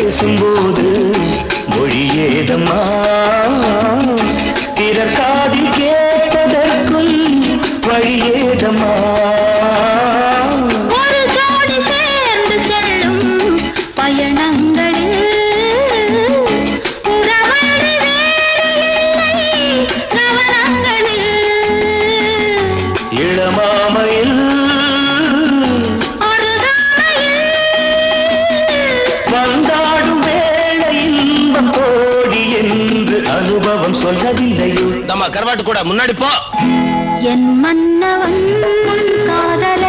பேசும்போது மொழி ஏதம்மா பிறர் காதில் கேட்பதற்கும் வழி ஏதம்மா ஒரு ஜோடி சேர்ந்து செல்லும் பயணங்களில் உறவழி வேறு இல்லை கவனங்களில் இளமாமையில் வந்தாடும் வேளை இன்பம் கோடி என்று அனுபவம் சொல்லவில்லையோ நம்ம கருவாட்டு கூட முன்னாடி போ என் மன்னவன் காதல